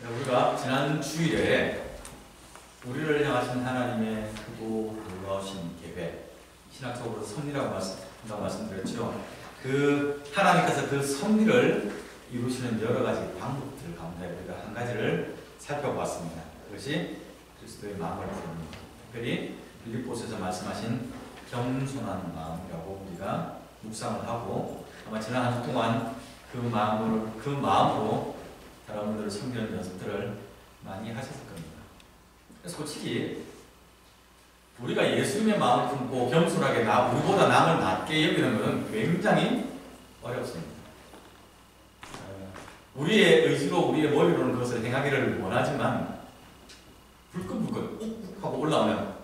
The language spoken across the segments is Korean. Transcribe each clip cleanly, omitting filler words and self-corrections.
우리가 지난 주일에 우리를 향하신 하나님의 크고 놀라우신 계획, 신학적으로 섭리라고 말씀드렸죠. 그 하나님께서 그 섭리를 이루시는 여러 가지 방법들 가운데 우리가 한 가지를 살펴보았습니다. 그것이 그리스도의 마음을 푸는, 특별히 빌립보서에서 말씀하신 겸손한 마음이라고 우리가 묵상을 하고, 아마 지난 한 주 동안 그 마음으로 여러분들을 섬기는 연습들을 많이 하셨을 겁니다. 솔직히 우리가 예수님의 마음을 품고 겸손하게 우리보다 남을 낮게 여기는 것은 굉장히 어렵습니다. 우리의 의지로 우리의 머리로는 그것을 행하기를 원하지만 불끈불끈 욱욱 하고 올라오면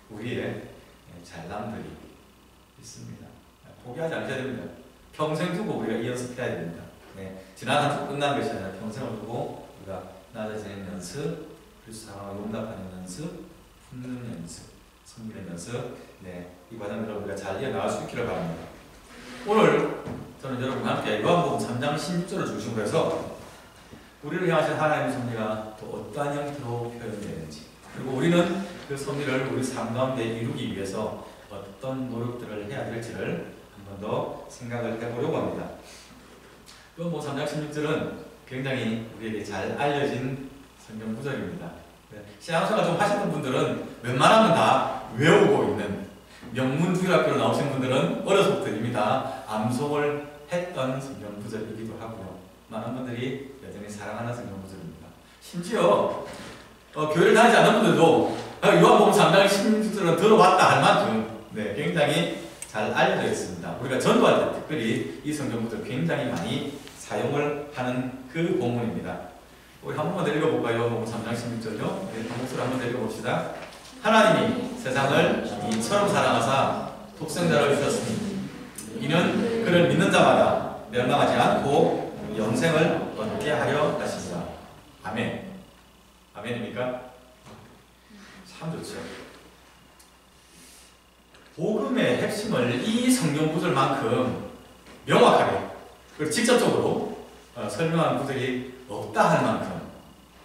우리의 잘남들이 있습니다. 포기하지 않으셔야 됩니다. 평생 두고 우리가 이 연습해야 됩니다. 지난 한 주 끝난 것이 아니라 평생을 두고 우리가 낮아지는 연습, 그리스도 상황을 용납하는 연습, 품는 연습, 섬기는 연습, 이 과정들을 우리가 잘 이어나갈 수 있기를 바랍니다. 오늘 저는 여러분과 함께 요한복음 3장 16절을 중심으로 해서 우리를 향하신 하나님의 섭리가 또 어떠한 형태로 표현되는지, 그리고 우리는 그 섭리를 우리 삶 가운데 이루기 위해서 어떤 노력들을 해야 될지를 한 번 더 생각을 해보려고 합니다. 요한복음 3장 16절은 굉장히 우리에게 잘 알려진 성경 구절입니다. 신앙생활 좀 하시는 분들은 웬만하면 다 외우고 있는, 명문주일학교로 나오신 분들은 어려서부터 이미 다 암송을 했던 성경 구절이기도 하고요. 많은 분들이 여전히 사랑하는 성경 구절입니다. 심지어 교회를 다니지 않는 분들도 요한복음 3장 16절은 들어봤다 할 만큼 굉장히 잘 알려져 있습니다. 우리가 전도할 때 특별히 이 성경 구절 굉장히 많이 사용을 하는 그 본문입니다. 우리 한 번만 읽어볼까요? 요한복음 3장 16절요. 한 목소리 한번 읽어봅시다. 하나님이 세상을 이처럼 사랑하사 독생자를 주셨으니 이는 그를 믿는 자마다 멸망하지 않고 영생을 얻게 하려 하십니다. 아멘. 아멘입니까? 참 좋죠. 복음의 핵심을 이 성경 구절만큼 명확하게 그리고 직접적으로 설명한 구절이 없다 할 만큼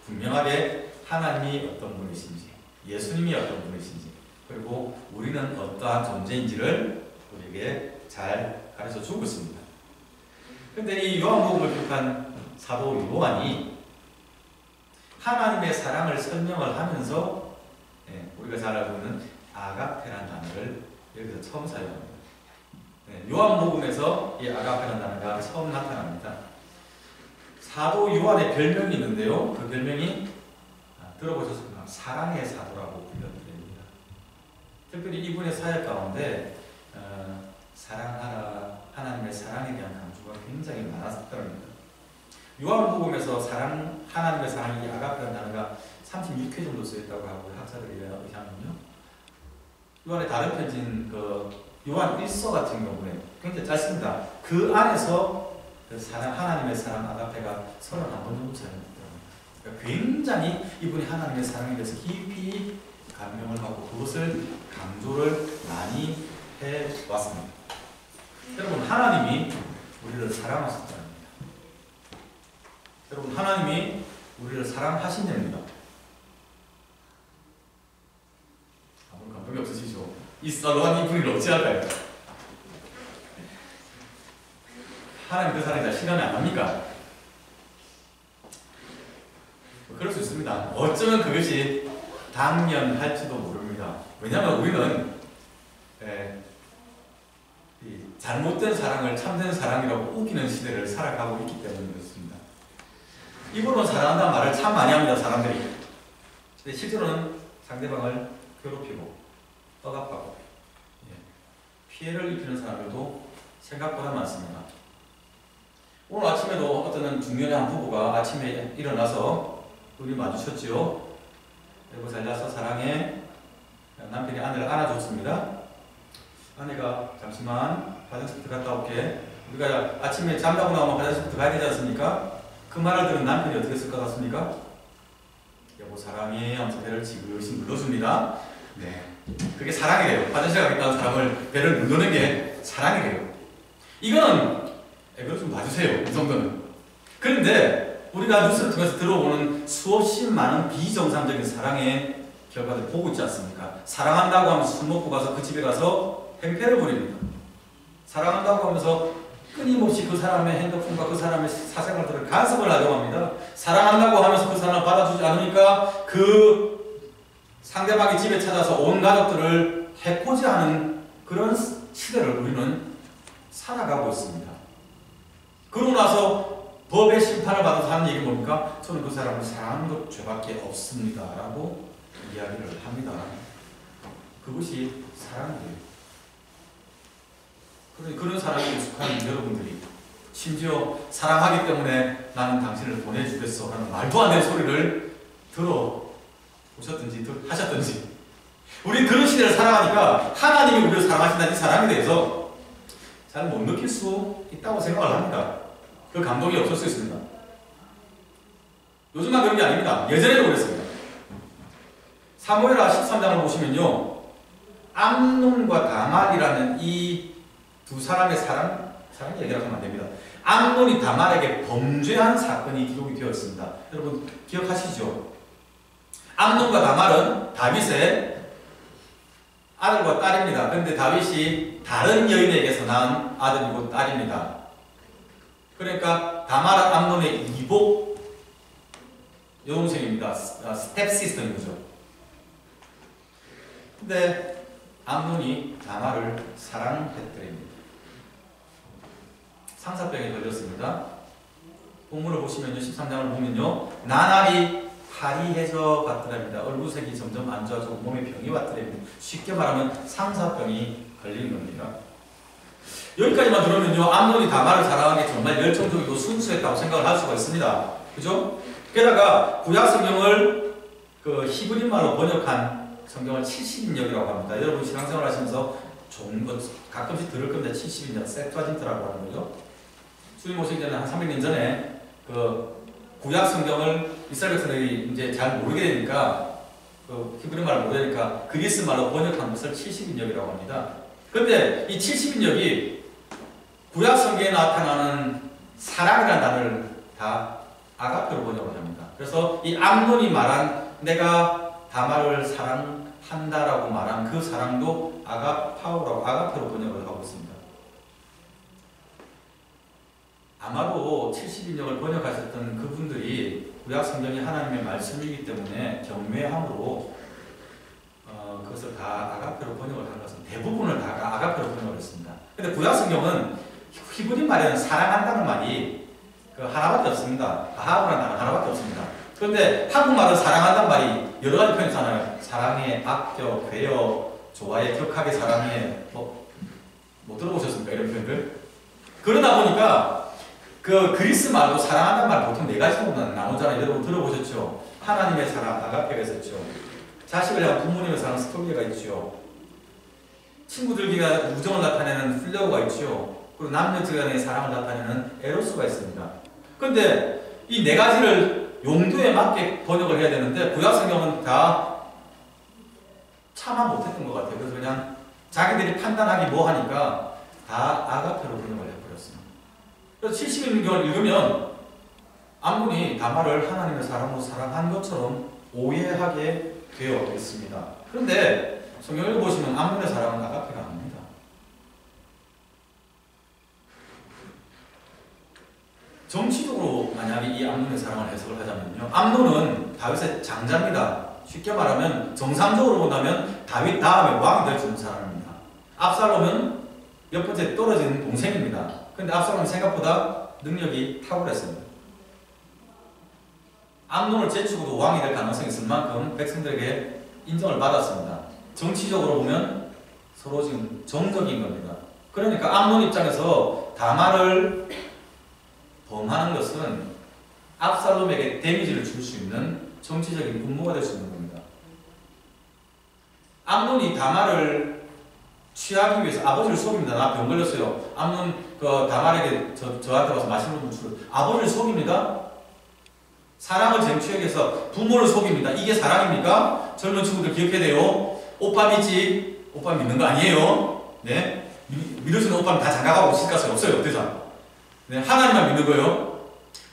분명하게 하나님이 어떤 분이신지, 예수님이 어떤 분이신지, 그리고 우리는 어떠한 존재인지를 우리에게 잘 가르쳐 주고 있습니다. 그런데 이 요한복음을 기록한 사도 요한이 하나님의 사랑을 설명을 하면서 우리가 잘 알고 있는 아가페라는 단어를 여기서 처음 사용합니다. 요한복음에서 이 아가페라는 단어가 처음 나타납니다. 사도 요한의 별명이 있는데요. 그 별명이 들어보셨습니까? 사랑의 사도라고 불려드립니다. 특별히 이분의 사역 가운데 사랑하라, 하나님의 사랑에 대한 강조가 굉장히 많았답니다. 요한복음에서 하나님의 사랑이 아가페라는 단어가 36회 정도 쓰였다고 하고 학자들이 의하면요. 요한의 다른 편지인 요한 1서 같은 경우에 굉장히 짧습니다. 그 안에서 하나님의 사랑 아가페가 31번 정도 사용됐더라고요. 그러니까 굉장히 이분이 하나님의 사랑에 대해서 깊이 감명을 받고 그것을 강조를 많이 해왔습니다. 여러분, 하나님이 우리를 사랑하셨다는 겁니다. 여러분, 하나님이 우리를 사랑하신답니다. 아무 감동이 없으시죠? 이 썰렁한 이 분위기를 어찌할까요? 하나님 그 사랑이 다 실현이 안 합니까? 그럴 수 있습니다. 어쩌면 그것이 당연할지도 모릅니다. 왜냐하면 우리는 잘못된 사랑을 참된 사랑이라고 우기는 시대를 살아가고 있기 때문에 그렇습니다. 입으로는 사랑한다는 말을 참 많이 합니다, 사람들이. 근데 실제로는 상대방을 괴롭히고 억압하고 피해를 입히는 사람들도 생각보다 많습니다. 오늘 아침에도 어떤 중년의 한 부부가 아침에 일어나서 우리 마주쳤지요. 여보 잘 잤어 사랑해. 남편이 아내를 안아줬습니다. 아내가 잠시만 화장실부터 갔다 올게. 우리가 아침에 잠자고 나오면 화장실부터 가야 되지 않습니까? 그 말을 들은 남편이 어떻게 했을 것 같습니까? 여보 사랑해 하면서 배를 지그시 눌러줍니다. 그게 사랑이래요. 화장실 가겠다는 사람을 배를 누르는 게 사랑이래요. 이거는 그걸 좀 봐주세요. 이 정도는. 그런데 우리가 뉴스를 통해서 들어오는 수없이 많은 비정상적인 사랑의 결과들 보고 있지 않습니까? 사랑한다고 하면서 술 먹고 가서 그 집에 가서 행패를 부립니다. 사랑한다고 하면서 끊임없이 그 사람의 핸드폰과 그 사람의 사생활들을 간섭을 하려고 합니다. 사랑한다고 하면서 그 사람을 받아주지 않으니까 그 상대방의 집에 찾아서 온 가족들을 해코지하는 그런 시대를 우리는 살아가고 있습니다. 그러고 나서 법의 심판을 받아서 하는 얘기 뭡니까? 저는 그 사람을 사랑하는 것 죄밖에 없습니다. 라고 이야기를 합니다. 그것이 사랑이에요. 그런 사랑에 익숙한 여러분들이 심지어 사랑하기 때문에 나는 당신을 보내주겠어 하는 말도 안 되는 소리를 들어보셨든지 하셨든지 우리 그런 시대를 살아가니까 하나님이 우리를 사랑하신다는 이 사랑에 대해서 잘 못 느낄 수 있다고 생각을 합니다. 그 감동이 없을 수 있습니다. 요즘만 그런 게 아닙니다. 예전에도 그랬습니다. 사무엘하 13장을 보시면요, 암논과 다말이라는 이 두 사람의 사랑 얘기라고 하면 안 됩니다. 암논이 다말에게 범죄한 사건이 기록이 되어 있습니다. 여러분 기억하시죠? 암논과 다말은 다윗의 아들과 딸입니다. 그런데 다윗이 다른 여인에게서 낳은 아들이고 딸입니다. 그러니까 다말은 암논의 이복 여동생입니다. 스텝시스터인 거죠. 근데 암논이 다말을 사랑했더랍니다. 상사병에 걸렸습니다. 본문을 보시면요, 13장을 보면요, 나날이 화리해져 갔더랍니다. 얼굴색이 점점 안 좋아지고 몸에 병이 왔더랍니다. 쉽게 말하면 상사병이 걸린 겁니다. 여기까지만 들으면요, 암논이 다말을 사랑하는 게 정말 열정적이고 순수했다고 생각을 할 수가 있습니다. 그죠? 게다가 구약 성경을 그 히브리 말로 번역한 성경을 70인역이라고 합니다. 여러분 신앙생활 하시면서 좋은 것 가끔씩 들을 겁니다. 70인역, 셉투아진트라고 하는 거죠. 주님 오시기 전에 한 300년 전에 그 구약 성경을 이스라엘 백성들이 이제 잘 모르게 되니까 그 히브리 말을 모르니까 그리스 말로 번역한 것을 70인역이라고 합니다. 그런데 이 70인역이 구약 성경에 나타나는 사랑이라는 단어를 다 아가페로 번역을 합니다. 그래서 이 암논이 말한 내가 다말을 사랑한다라고 말한 그 사랑도 아가파오라고 아가페로 번역을 하고 있습니다. 아마도 70인역을 번역하셨던 그분들이 구약 성경이 하나님의 말씀이기 때문에 경외함으로 그것을 다 아가페로 번역을 한 것은 대부분을 다 아가페로 번역을 했습니다. 그런데 구약 성경은 히브리 말에는 사랑한다는 말이 그 하나밖에 없습니다. 아하브라는 단어 하나밖에 없습니다. 그런데 한국말은 사랑한다는 말이 여러 가지 표현이 있잖아요. 사랑해, 아껴, 괴여, 좋아해, 격하게 사랑해. 못 들어보셨습니까? 이런 표현들? 그러다 보니까 그 그리스 말도 사랑한다는 말 보통 네 가지로 나누잖아요. 여러분 들어보셨죠? 하나님의 사랑, 아가페가 있었죠. 자식을 향한 부모님의 사랑, 스토리가 있죠. 친구들끼리 우정을 나타내는 필레오가 있죠. 그리고 남녀지간의 사랑을 나타내는 에로스가 있습니다. 그런데 이 네 가지를 용도에 맞게 번역을 해야 되는데 구약 성경은 다 참아 못했던 것 같아요. 그래서 그냥 자기들이 판단하기 뭐하니까 다 아가페로 번역을 해버렸습니다. 그래서 70인경을 읽으면 암논이 다말을 하나님의 사랑으로 사랑한 것처럼 오해하게 되어 있습니다. 그런데 성경을 보시면 암논의 사랑은 아가페가 아닙니다. 정치적으로 만약에 이 암논의 사랑을 해석을 하자면요, 암논은 다윗의 장자입니다. 쉽게 말하면 정상적으로 본다면 다윗 다음에 왕이 될 수 있는 사람입니다. 압살롬은 몇 번째 떨어지는 동생입니다. 그런데 압살롬은 생각보다 능력이 탁월했습니다. 암논을 제치고도 왕이 될 가능성이 있을 만큼 백성들에게 인정을 받았습니다. 정치적으로 보면 서로 지금 정적인 겁니다. 그러니까 암논 입장에서 다말을 범하는 것은 압살롬에게 데미지를 줄 수 있는 정치적인 분모가 될 수 있는 겁니다. 암논이 다말을 취하기 위해서 아버지를 속입니다. 나 병 걸렸어요. 암논 그 다말에게 저한테 와서 맛있는 걸 주고 아버지를 속입니다. 사랑을 쟁취하기 위해서 부모를 속입니다. 이게 사랑입니까? 젊은 친구들 기억해야 돼요. 오빠 믿지? 오빠 믿는 거 아니에요. 네? 믿을 수 있는 오빠는 다 장가가고 있을 가능성이 없어요. 어때서? 네, 하나님만 믿는 거예요.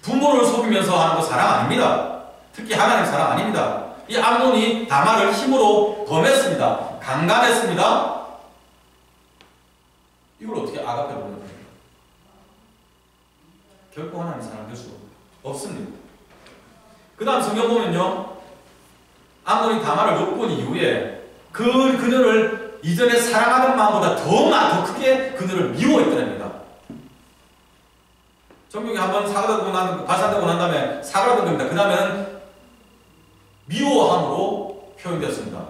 부모를 속이면서 하는 거 사랑 아닙니다. 특히 하나님 사랑 아닙니다. 이 암논이 다말을 힘으로 범했습니다. 강간했습니다. 이걸 어떻게 아가페 보는 거예요? 결코 하나님 사랑 될 수 없습니다. 그 다음 성경 보면요, 암논이 다말을 엿본 이후에 그녀를 이전에 사랑하던 마음보다 더 크게 그녀를 미워했더랍니다. 정경이 한번 발산되고 난 다음에 사과를 됩니다. 그 다음에는 미워함으로 표현되었습니다.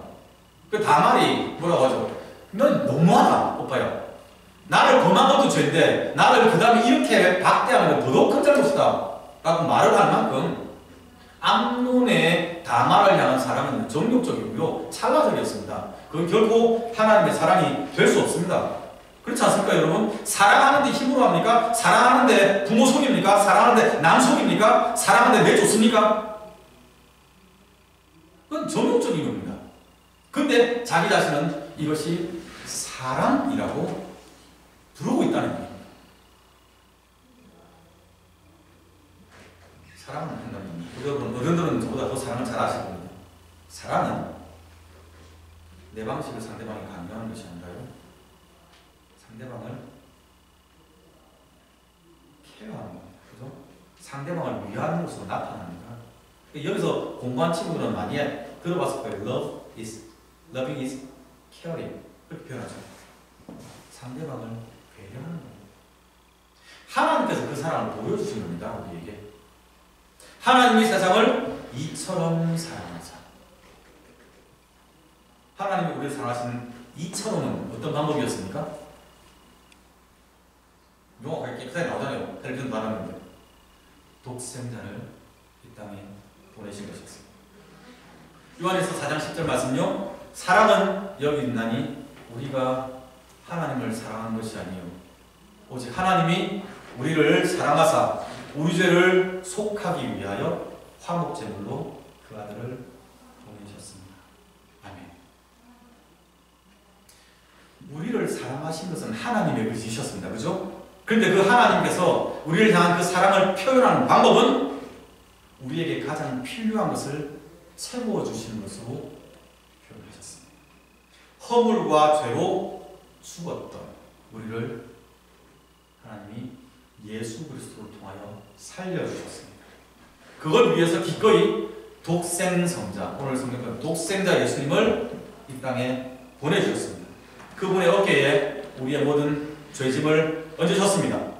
그 다말이 뭐라고 하죠? 넌 너무하다, 오빠야. 나를 범한 것도 죄인데 나를 그 다음에 이렇게 박대하면 더더욱 큰 잘못이다 라고 말을 할 만큼 암논의 다말을 향한 사랑은 정욕적이고요, 찰나적이었습니다. 그건 결코 하나님의 사랑이 될 수 없습니다. 그렇지 않습니까, 여러분? 사랑하는데 힘으로 합니까? 사랑하는데 부모 속입니까? 사랑하는데 남 속입니까? 사랑하는데 내쫓습니까? 그건 정욕적인 겁니다. 근데 자기 자신은 이것이 사랑이라고 부르고 있다는 겁니다. 사랑은 한다면 여러분, 어른들은 저보다 더 사랑을 잘 아실 겁니다. 사랑은 내 방식을 상대방이 강요하는 것이 아니라요, 상대방을 케어하는 겁니다. 그죠? 상대방을 위하는 것으로 나타납니다. 여기서 공부한 친구들은 많이 들어봤을 거예요. Loving is caring. 그렇게 표현하죠. 상대방을 배려하는 겁니다. 하나님께서 그 사랑을 보여주신 겁니다, 우리에게. 하나님이 세상을 이처럼 사랑하사. 하나님이 우리를 사랑하시는 이처럼은 어떤 방법이었습니까? 명확하게 깨끗하게 나오잖아요. 텔레비전 말하는데 독생자를 이 땅에 보내신 것이었습니다. 요한에서 4장 10절 말씀요, 사랑은 여기 있나니 우리가 하나님을 사랑한 것이 아니요 오직 하나님이 우리를 사랑하사 우리 죄를 속하기 위하여 화목제물로 그 아들을 보내셨습니다. 아멘. 우리를 사랑하신 것은 하나님의 의지셨습니다. 그죠? 그런데 그 하나님께서 우리를 향한 그 사랑을 표현하는 방법은 우리에게 가장 필요한 것을 채워 주시는 것으로 표현하셨습니다. 허물과 죄로 죽었던 우리를 하나님이 예수 그리스도를 통하여 살려주셨습니다. 그걸 위해서 기꺼이 독생성자, 오늘 성경은 독생자 예수님을 이 땅에 보내주셨습니다. 그분의 어깨에 우리의 모든 죄짐을 얹으셨습니다.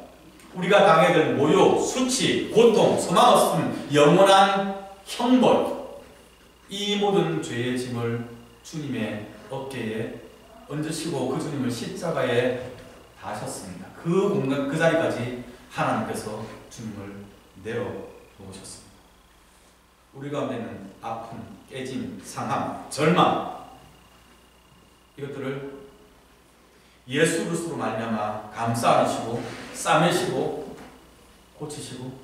우리가 당해야 될 모욕, 수치, 고통, 소망 없음, 영원한 형벌, 이 모든 죄의 짐을 주님의 어깨에 얹으시고 그 주님을 십자가에 다셨습니다. 그 공간, 그 자리까지 하나님께서 주님을 내려놓으셨습니다. 우리 가운데는 아픔, 깨짐, 상함, 절망, 이것들을 예수 그리스도로 말미암아 감싸 안으시고 싸매시고 고치시고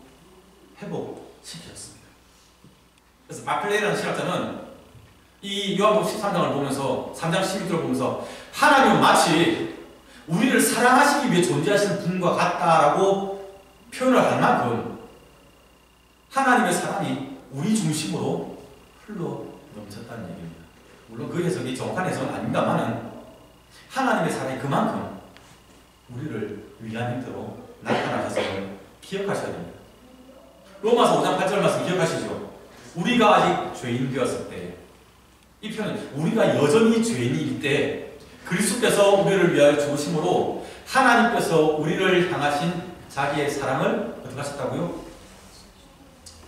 회복시키셨습니다. 그래서 바클레이라는 신학자는 이 요한복음 13장을 보면서 3장 12절을 보면서 하나님은 마치 우리를 사랑하시기 위해 존재하시는 분과 같다라고 표현을 할 만큼 하나님의 사랑이 우리 중심으로 흘러 넘쳤다는 얘기입니다. 물론 그 해석이 정확한 해석은 아닙니다만은 하나님의 사랑이 그만큼 우리를 위한 힘대로 나타나셨음을 기억하셔야 됩니다. 로마서 5장 8절 말씀 기억하시죠? 우리가 아직 죄인 되었을 때, 이 표현은 우리가 여전히 죄인일 때 그리스도께서 우리를 위하여 죽으심으로 하나님께서 우리를 향하신 자기의 사랑을 어떻게 하셨다고요?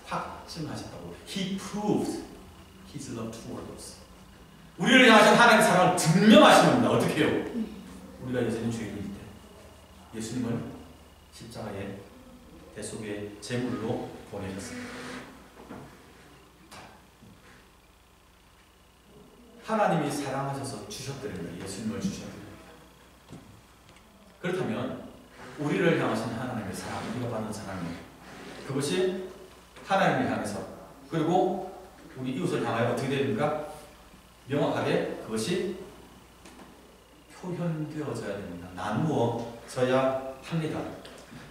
확증하셨다고. He proved His love toward us. 우리를 향하신 하나님의 사랑을 증명하신 겁니다. 어떻게 해요? 우리가 여전히 죄인일 때 예수님을 십자가의 대속의 제물로 보내셨습니다. 하나님이 사랑하셔서 주셨더랍니다. 예수님을 주셨더랍니다. 그렇다면 우리를 향하신 하나님의 사랑, 우리가 받는 사랑이에요. 그것이 하나님을 향해서, 그리고 우리 이웃을 향하여 어떻게 됩니까? 명확하게 그것이 표현되어져야 됩니다. 나누어져야 합니다.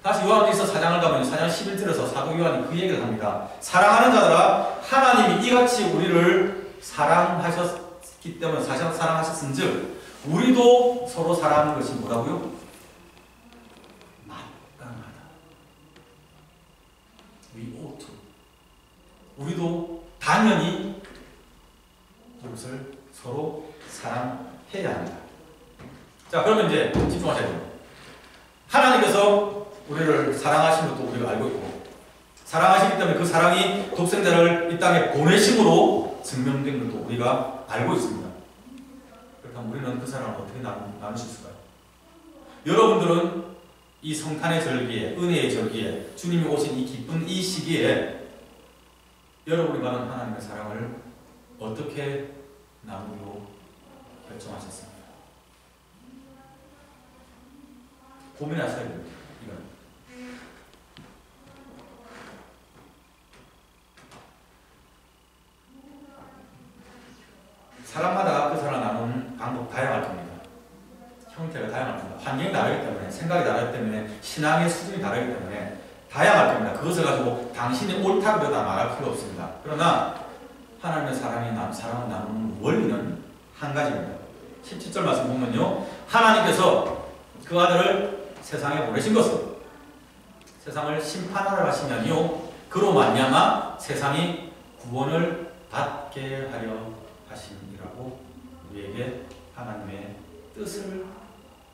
다시 요한일서 4장을 가면 4장 11절에서 사도 요한이 그 얘기를 합니다. 사랑하는 자들아 하나님이 이같이 우리를 사랑하셨기 때문에 사랑하셨은즉 우리도 서로 사랑하는 것이 뭐라고요? 마땅하다. We ought to. 우리도 당연히 그것을 서로 사랑해야 합니다. 자, 그러면 이제 집중하셔야 돼요. 하나님께서 우리를 사랑하신 것도 우리가 알고 있고, 사랑하시기 때문에 그 사랑이 독생자를 이 땅에 보내심으로 증명된 것도 우리가 알고 있습니다. 그렇다면 우리는 그 사랑을 어떻게 나눌 수 있을까요? 여러분들은 이 성탄의 절기에, 은혜의 절기에, 주님이 오신 이 기쁜 이 시기에 여러분이 받은 하나님의 사랑을 어떻게 나누기로 결정하셨습니까? 고민하셔야 됩니다. 이건. 사람마다 그 사랑을 나누는 방법 다양할 겁니다. 형태가 다양할 겁니다. 환경이 다르기 때문에, 생각이 다르기 때문에, 신앙의 수준이 다르기 때문에 다양할 겁니다. 그것을 가지고 당신이 옳다 그러다 말할 필요 없습니다. 그러나 하나님의 사랑을 나누는 원리는 한 가지입니다. 17절 말씀 보면요, 하나님께서 그 아들을 세상에 보내신 것은 세상을 심판하러 하심이 아니요 그로 말미암아 세상이 구원을 받게 하려 하심이라고 우리에게 하나님의 뜻을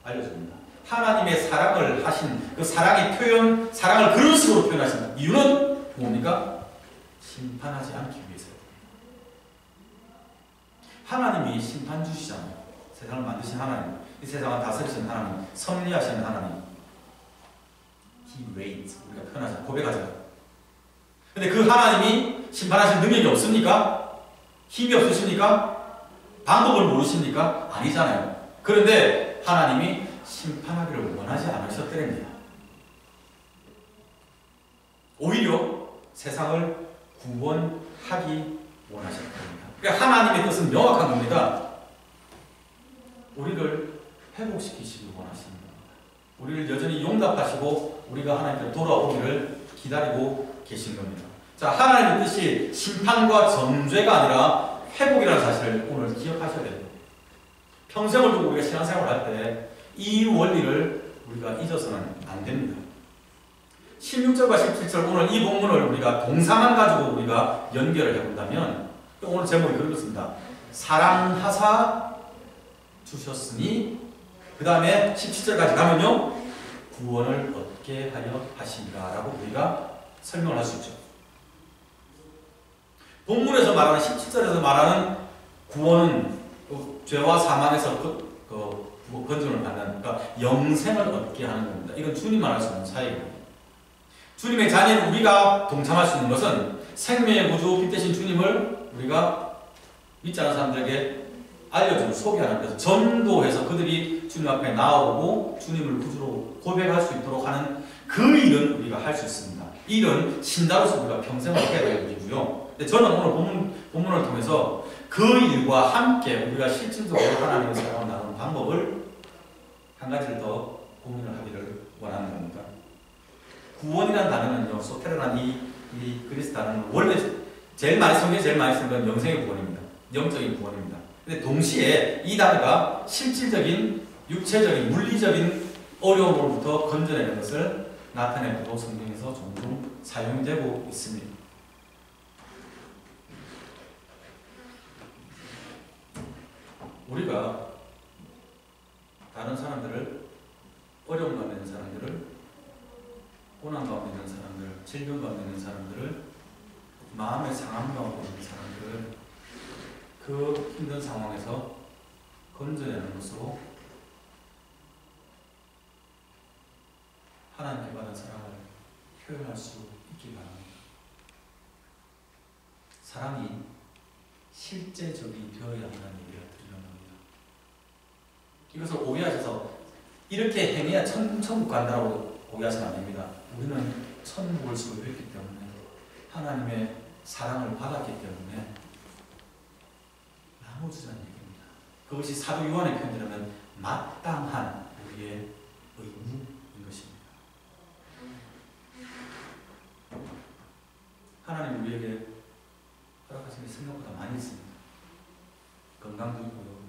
알려줍니다. 하나님의 사랑을 하신 그 사랑의 표현, 사랑을 그런 식으로 표현하신 이유는 뭡니까? 심판하지 않기 위해서입니다. 하나님이 심판주시잖아요. 세상을 만드신 하나님, 이 세상을 다스리신 하나님, 섭리하시는 하나님. He reigns. 우리가 표현하자, 고백하자. 근데 그 하나님이 심판하실 능력이 없습니까? 힘이 없으십니까? 방법을 모르십니까? 아니잖아요. 그런데 하나님이 심판하기를 원하지 않으셨더랍니다. 오히려 세상을 구원하기 원하셨답니다. 그러니까 하나님의 뜻은 명확한 겁니다. 우리를 회복시키시기 원하십니다. 우리를 여전히 용납하시고 우리가 하나님께 돌아오기를 기다리고 계신 겁니다. 자, 하나님의 뜻이 심판과 정죄가 아니라 회복이라는 사실을 오늘 기억하셔야 됩니다. 평생을 두고 우리가 신앙생활을 할 때 이 원리를 우리가 잊어서는 안 됩니다. 16절과 17절 오늘 이 본문을 우리가 동사만 가지고 우리가 연결을 해본다면 오늘 제목이 그렇습니다. 사랑하사 주셨으니 그 다음에 17절까지 가면요 구원을 얻게 하려 하십니다 라고 우리가 설명을 할 수 있죠. 본문에서 말하는 17절에서 말하는 구원은 죄와 사망에서 건전을 받는, 그러니까 영생을 얻게 하는 겁니다. 이건 주님만 할 수 있는 사역입니다. 주님의 자녀인 우리가 동참할 수 있는 것은 생명의 구주 빛 대신 주님을 우리가 믿지 않는 사람들에게 알려주고 소개하는 것에서 전도해서 그들이 주님 앞에 나오고 주님을 구주로 고백할 수 있도록 하는 그 일은 우리가 할 수 있습니다. 이 일은 신자로서 우리가 평생을 해야 될 일이고요. 근데 저는 오늘 본문을 통해서 그 일과 함께 우리가 실질적으로 하나님의 사랑을 나누는 방법을 한 가지를 더 고민을 하기를 원하는 겁니다. 구원이라는 단어는요, 소테라는 이 그리스 단어는 원래 성경에 제일 많이 쓰는 건 영생의 구원입니다. 영적인 구원입니다. 근데 동시에 이 단어가 실질적인, 육체적인, 물리적인 어려움으로부터 건져내는 것을 나타내고 성경에서 종종 사용되고 있습니다. 우리가 다른 사람들을, 어려움 가운데 있는 사람들을, 고난 가운데 있는 사람들, 질병 가운데 있는 사람들을, 마음의 상함 가운데 있는 사람들을 그 힘든 상황에서 건져내는 것으로 하나님께 받은 사랑을 표현할 수 있기 바랍니다. 사랑이 실제적이 되어야 한다는 얘기를 드리는 겁니다. 이것을 오해하셔서 이렇게 행해야 천국 간다고 오해하시면 안 됩니다. 우리는 천국을 소유했기 때문에 하나님의 사랑을 받았기 때문에 나눠주자는 얘기입니다. 그것이 사도 요한의 표현이라면 마땅한 우리의 의무인 것입니다. 우리에게 허락하신 게 생각보다 많이 있습니다. 건강도 있고요,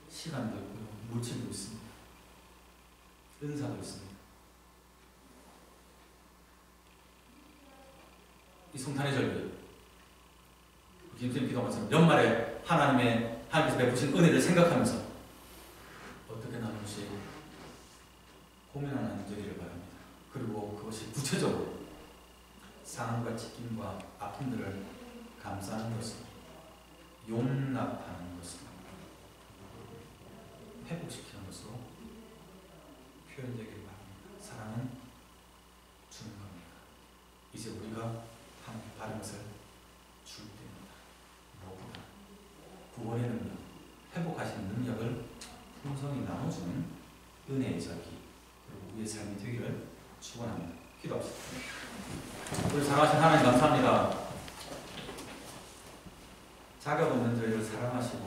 시간도 있고요, 물질도 있습니다. 은사도 있습니다. 이 성탄의 절기, 김수님 기도한 것처럼 연말에 하나님께서 베푸신 은혜를 생각하면서 어떻게 나눌지 고민하는 되기를 바랍니다. 그리고 그것이 구체적으로 상함과 지킴과 아픔들을 감싸는 것을, 용납하는 것을, 회복시키는 것으로 표현되기를 바랍니다. 사랑은 주는 겁니다. 이제 우리가 함께 바른 것을 줄 때입니다. 무엇보다 구원의 능력, 회복하시는 능력을 풍성히 나눠주는 은혜의 절기, 그리고 우리의 삶이 되기를 축원합니다. 기도합시다. 우리 사랑하신 하나님 감사합니다. 자격 없는 저희를 사랑하시고